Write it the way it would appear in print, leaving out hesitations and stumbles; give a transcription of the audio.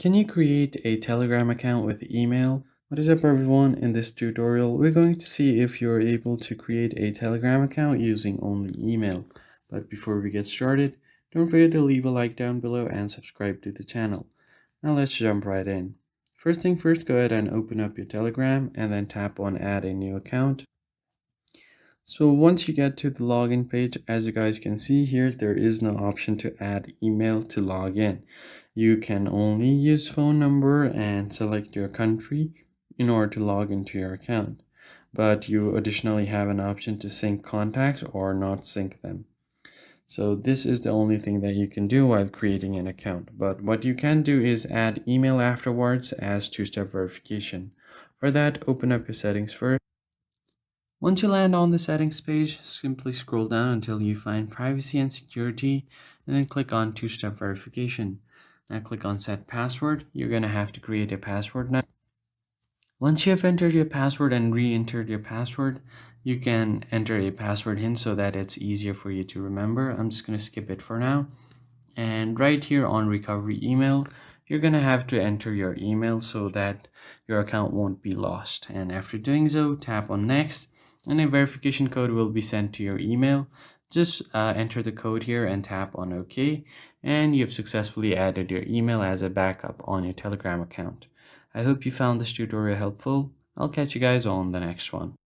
Can you create a Telegram account with email? What is up everyone? In this tutorial, we're going to see if you're able to create a Telegram account using only email. But before we get started, don't forget to leave a like down below and subscribe to the channel. Now let's jump right in. First thing first, go ahead and open up your Telegram and then tap on add a new account. So once you get to the login page, as you guys can see here, there is no option to add email to log in. You can only use phone number and select your country in order to log into your account. But you additionally have an option to sync contacts or not sync them. So this is the only thing that you can do while creating an account. But what you can do is add email afterwards as two-step verification. For that, open up your settings first. Once you land on the settings page, simply scroll down until you find privacy and security and then click on two-step verification. Now click on set password. You're going to have to create a password now. Once you have entered your password and re-entered your password, you can enter a password hint so that it's easier for you to remember. I'm just going to skip it for now. And right here on recovery email, you're going to have to enter your email so that your account won't be lost. And after doing so, tap on next and a verification code will be sent to your email. Just enter the code here and tap on OK, and you've successfully added your email as a backup on your Telegram account. I hope you found this tutorial helpful. I'll catch you guys on the next one.